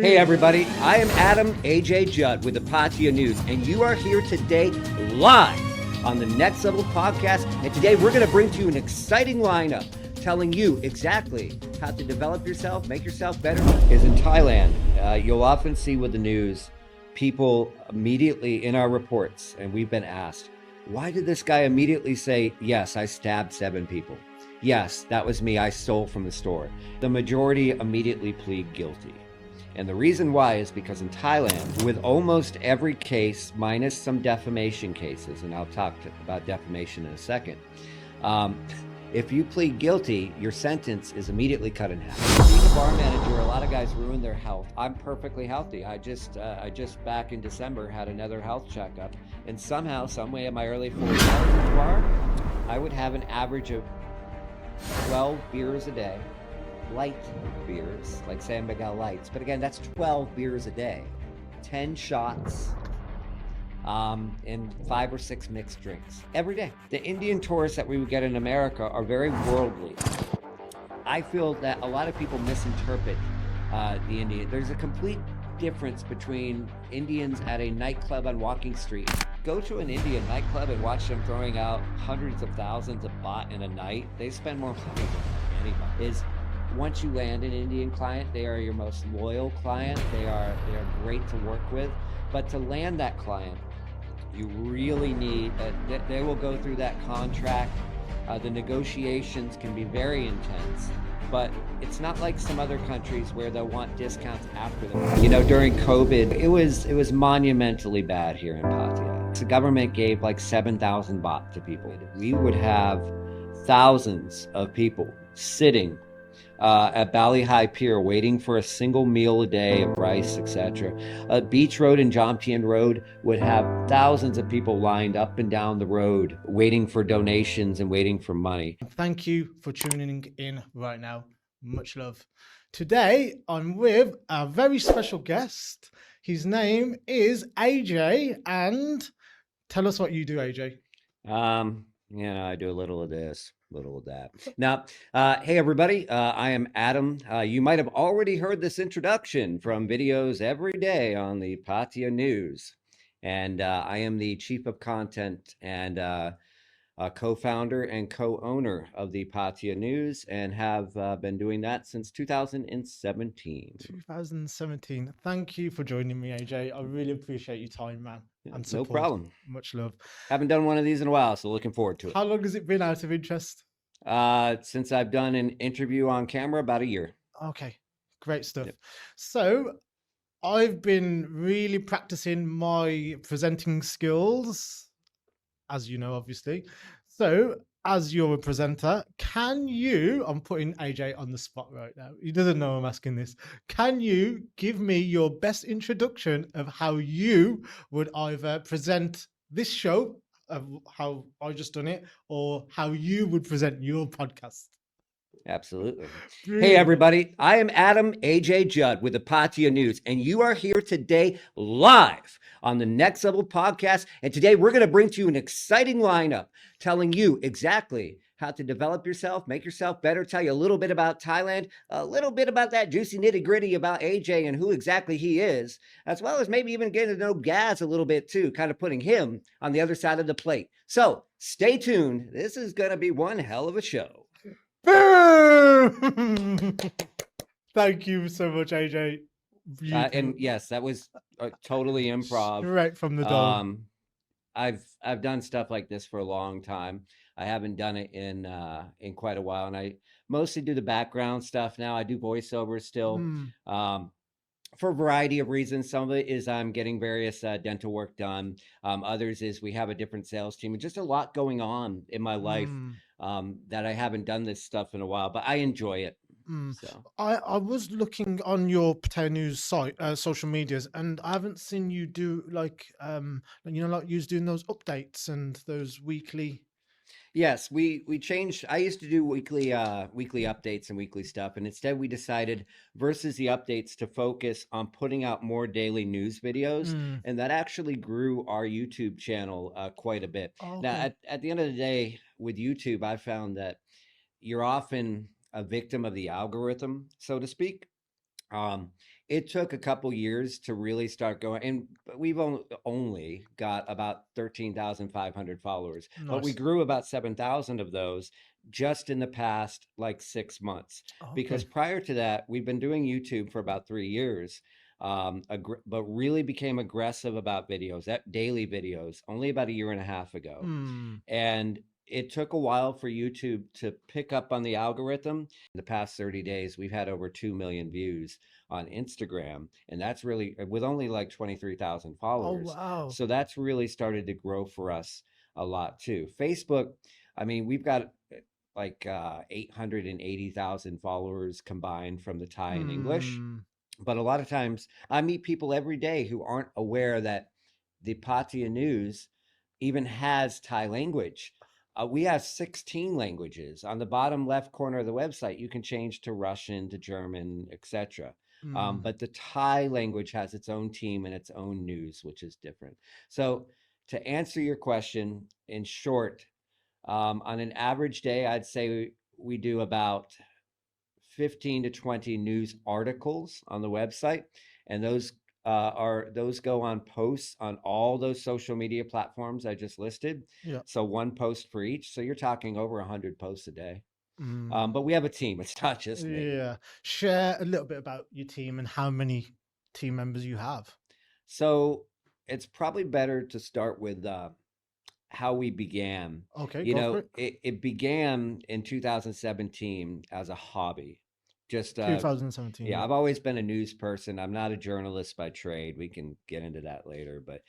Hey everybody, I am Adam AJ Judd with the Patia News, and you are here today live on the Next Level Podcast. And today we're going to bring to you an exciting lineup telling you exactly how to develop yourself, make yourself better. Is in Thailand. You'll often see with the news, people immediately in our reports, and we've been asked, why did this guy immediately say, yes, I stabbed 7 people? Yes, that was me. I stole from the store. The majority immediately plead guilty. And the reason why is because in Thailand, with almost every case, minus some defamation cases, and I'll talk about defamation in a second, if you plead guilty, your sentence is immediately cut in half. Being a bar manager, a lot of guys ruin their health. I'm perfectly healthy. I just back in December had another health checkup, and somehow, some way in my early 40s at the bar, I would have an average of 12 beers a day. Light beers, like San Miguel Lights. But again, that's 12 beers a day, 10 shots, and 5 or 6 mixed drinks every day. The Indian tourists that we would get in America are very worldly. I feel that a lot of people misinterpret the Indian. There's a complete difference between Indians at a nightclub on Walking Street. Go to an Indian nightclub and watch them throwing out hundreds of thousands of baht in a night. They spend more money than anybody. Once you land an Indian client, they are your most loyal client. They are great to work with. But to land that client, you really need, they will go through that contract. The negotiations can be very intense, but it's not like some other countries where they'll want discounts after them. You know, during COVID, it was monumentally bad here in Pattaya. The government gave like 7,000 baht to people. We would have thousands of people sitting at Bali High Pier waiting for a single meal a day of rice, etc. Beach Road and Jomtien Road would have thousands of people lined up and down the road waiting for donations and waiting for money. Thank you for tuning in right now. Much love. Today I'm with a very special guest. His name is AJ, and tell us what you do, AJ. I do a little of this, little of that. Now, hey everybody, I am Adam. You might have already heard this introduction from videos every day on the Patia News. And I am the Chief of Content and co-founder and co-owner of the Patia News, and have been doing that since 2017. 2017. Thank you for joining me, AJ. I really appreciate your time, man. And support. No problem. Much love. Haven't done one of these in a while, so looking forward to it. How long has it been, out of interest? Since I've done an interview on camera, about a year. Okay, great stuff. Yep. So I've been really practicing my presenting skills, as you know, obviously. So as you're a presenter, I'm putting AJ on the spot right now. He doesn't know I'm asking this. Can you give me your best introduction of how you would either present this show, of how I just done it, or how you would present your podcast? Absolutely. Hey, everybody. I am Adam AJ Judd with the Patia News, and you are here today live on the Next Level Podcast. And today we're going to bring to you an exciting lineup telling you exactly how to develop yourself, make yourself better, tell you a little bit about Thailand, a little bit about that juicy nitty gritty about AJ and who exactly he is, as well as maybe even getting to know Gaz a little bit too, kind of putting him on the other side of the plate. So stay tuned. This is going to be one hell of a show. Boom! Thank you so much, AJ. And yes, that was totally improv. Straight from the dome. I've done stuff like this for a long time. I haven't done it in quite a while, and I mostly do the background stuff now. I do voiceovers still. For a variety of reasons. Some of it is I'm getting various dental work done. Others is we have a different sales team, and just a lot going on in my life that I haven't done this stuff in a while, but I enjoy it. So I was looking on your Patia News site, social medias, and I haven't seen you do like you was doing those updates and those weekly. Yes, we changed. I used to do weekly updates and weekly stuff, and instead we decided versus the updates to focus on putting out more daily news videos, and that actually grew our YouTube channel quite a bit. Okay. Now, at the end of the day, with YouTube, I found that you're often a victim of the algorithm, so to speak. It took a couple years to really start going, and we've only got about 13,500 followers, but we Nice. grew about 7,000 of those just in the past like 6 months. Because Okay. prior to that, we've been doing YouTube for about 3 years, but really became aggressive about videos, that daily videos, only about a year and a half ago. Mm. And it took a while for YouTube to pick up on the algorithm. In the past 30 days, we've had over 2 million views on Instagram. And that's really with only like 23,000 Oh followers. wow. So that's really started to grow for us a lot too. Facebook, I mean, we've got like 880,000 followers combined from the Thai and English. Mm. But a lot of times I meet people every day who aren't aware that the Pattaya News even has Thai language. We have 16 languages. On the bottom left corner of the website, you can change to Russian, to German, etc. Mm. But the Thai language has its own team and its own news, which is different. So, to answer your question in short, on an average day, I'd say we do about 15 to 20 news articles on the website, and those go on posts on all those social media platforms I just listed. Yeah. So one post for each. So you're talking over 100 posts a day. Mm. But we have a team. It's not just me. Yeah. Share a little bit about your team and how many team members you have. So it's probably better to start with how we began. Okay, You go for know, it. it began in 2017 as a hobby. Just yeah, 2017. I've always been a news person. I'm not a journalist by trade. We can get into that later. But,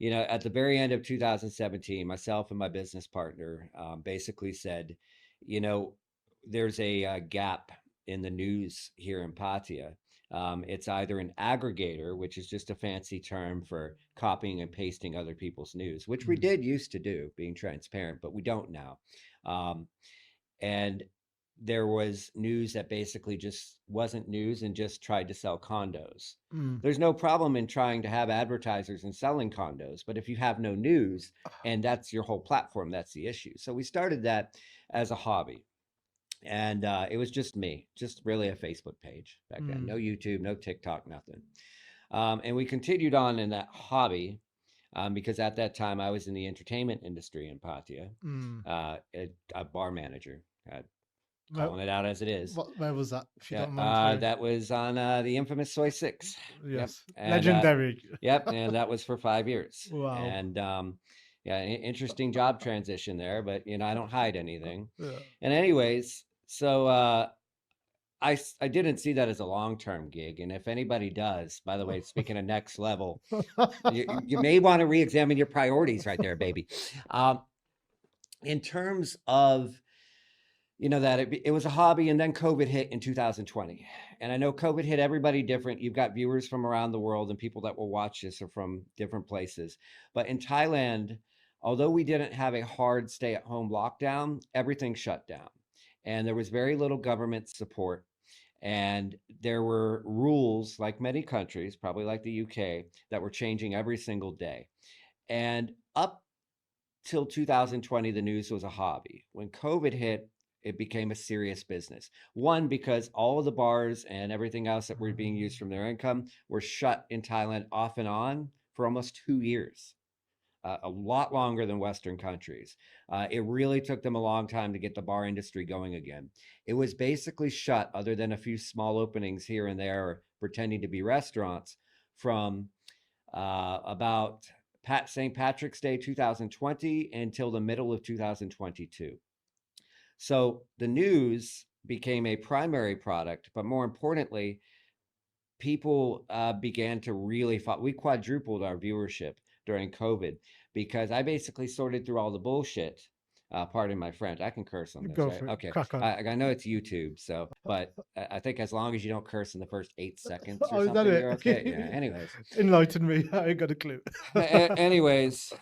at the very end of 2017, myself and my business partner basically said, you know, there's a gap in the news here in Patia. It's either an aggregator, which is just a fancy term for copying and pasting other people's news, which we Mm. did used to do, being transparent, but we don't now. Um, and there was news that basically just wasn't news and just tried to sell condos. Mm. There's no problem in trying to have advertisers and selling condos, but if you have no news and that's your whole platform, that's the issue. So we started that as a hobby. And it was just me, just really a Facebook page back then. No Mm. YouTube, no TikTok, nothing. And we continued on in that hobby because at that time I was in the entertainment industry in Patia, Mm. a bar manager. Where, Calling it out as it is. where was that? If you Yeah, don't mind sharing. that was on the infamous Soy Six. Yep, Yes. and Legendary. yep, and that was for 5 years. Wow. And yeah, interesting job transition there, but I don't hide anything. Yeah. And anyways, so I didn't see that as a long term gig, and if anybody does, by the way, speaking of next level, you may want to re-examine your priorities right there, baby. In terms of that it was a hobby, and then COVID hit in 2020. And I know COVID hit everybody different. You've got viewers from around the world, and people that will watch this are from different places. But in Thailand, although we didn't have a hard stay at home lockdown, everything shut down. And there was very little government support. And there were rules, like many countries, probably like the UK, that were changing every single day. And up till 2020, the news was a hobby. When COVID hit, it became a serious business. One, because all of the bars and everything else that were being used from their income were shut in Thailand off and on for almost 2 years, a lot longer than Western countries. It really took them a long time to get the bar industry going again. It was basically shut, other than a few small openings here and there, or pretending to be restaurants, from about St. Patrick's Day 2020 until the middle of 2022. So the news became a primary product, but more importantly, people began to really we quadrupled our viewership during COVID because I basically sorted through all the bullshit. Pardon my French. I can curse on this, Go right? for it. Okay. Crack on. I know it's YouTube, so, but I think as long as you don't curse in the first 8 seconds or Oh, is that something, you're okay. Yeah. it? Anyways, Enlighten me. I ain't got a clue. anyways,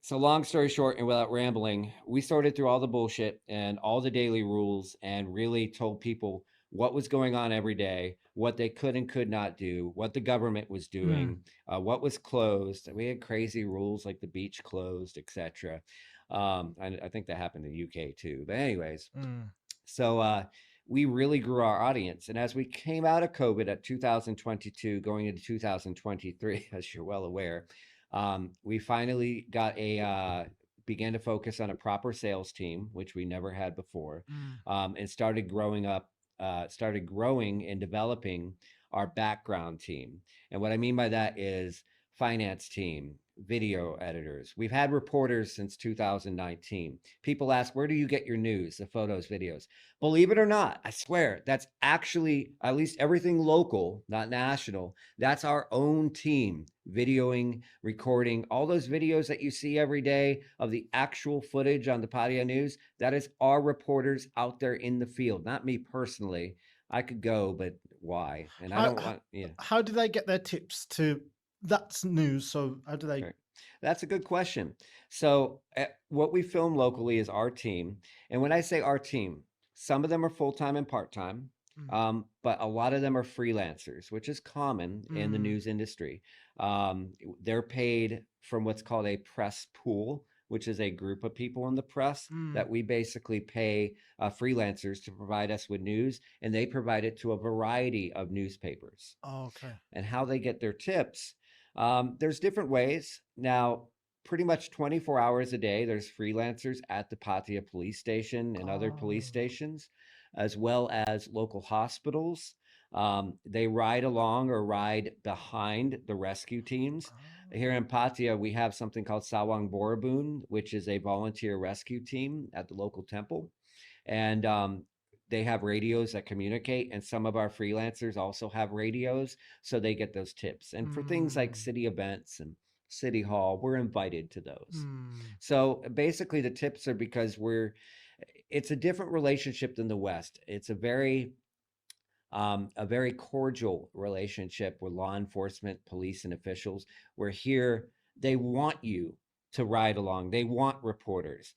so long story short, and without rambling, we sorted through all the bullshit and all the daily rules and really told people what was going on every day, what they could and could not do, what the government was Mm. doing, what was closed. We had crazy rules like the beach closed, etc. I think that happened in the UK too. But anyways, Mm. so we really grew our audience. And as we came out of COVID at 2022, going into 2023, as you're well aware, we finally got began to focus on a proper sales team, which we never had before, Mm. and started growing and developing our background team. And what I mean by that is finance team, video editors. We've had reporters since 2019. People ask, where do you get your news, the photos, videos? Believe it or not, I swear, that's actually at least everything local, not national. That's our own team, videoing, recording, all those videos that you see every day of the actual footage on the Padia News. That is our reporters out there in the field, not me personally. I could go, but why? And I How don't want, yeah. how do they get their tips to that's news? So how do they? Right. That's a good question. So, what we film locally is our team. And when I say our team, some of them are full time and part time, Mm. but a lot of them are freelancers, which is common in the Mm. news industry. They're paid from what's called a press pool, which is a group of people in the press Mm. that we basically pay freelancers to provide us with news, and they provide it to a variety of newspapers. Oh, okay. And how they get their tips. There's different ways. Now, pretty much 24 hours a day, there's freelancers at the Patia police station and other police Oh. stations, as well as local hospitals. They ride along or ride behind the rescue teams. Here in Patia, we have something called Sawang Borabun, which is a volunteer rescue team at the local temple. And they have radios that communicate, and some of our freelancers also have radios, so they get those tips. And for things like Mm. city events and city hall, we're invited to those. Mm. So basically, the tips are because it's a different relationship than the West. It's a very cordial relationship with law enforcement, police, and officials. Where here, they want you to ride along. They want reporters,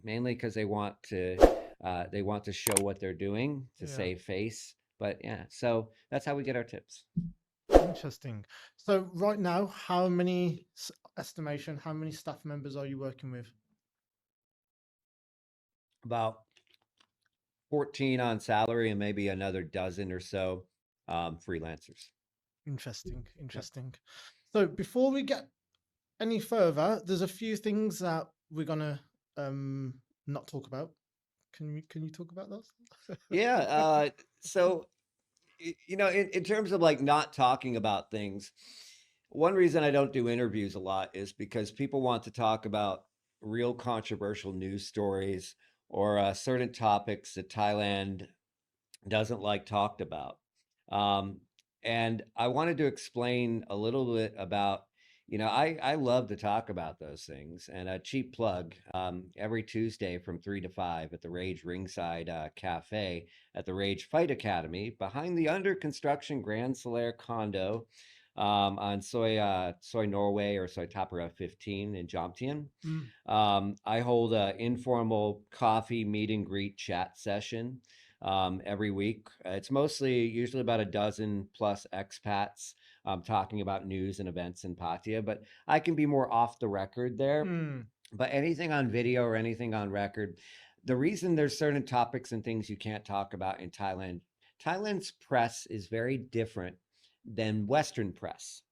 mainly because they want to show what they're doing to Yeah. save face. But yeah, so that's how we get our tips. Interesting. So right now, how many estimation? How many staff members are you working with? About 14 on salary and maybe another dozen or so freelancers. Interesting. Yep. Interesting. So before we get any further, there's a few things that we're gonna not talk about. Can you talk about those? Yeah. So in terms of like not talking about things, one reason I don't do interviews a lot is because people want to talk about real controversial news stories or certain topics that Thailand doesn't like talked about. Um, and I wanted to explain a little bit about, I love to talk about those things. And a cheap plug, every Tuesday from 3 to 5 at the Rage Ringside Cafe at the Rage Fight Academy behind the under construction Grand Solaire condo on Soy Norway or Soy Tapera 15 in Jomtien. Mm. I hold an informal coffee meet and greet chat session every week. It's usually about a dozen plus expats talking about news and events in Patia, but I can be more off the record there. Mm. But anything on video or anything on record, the reason there's certain topics and things you can't talk about in Thailand's press is very different than Western press.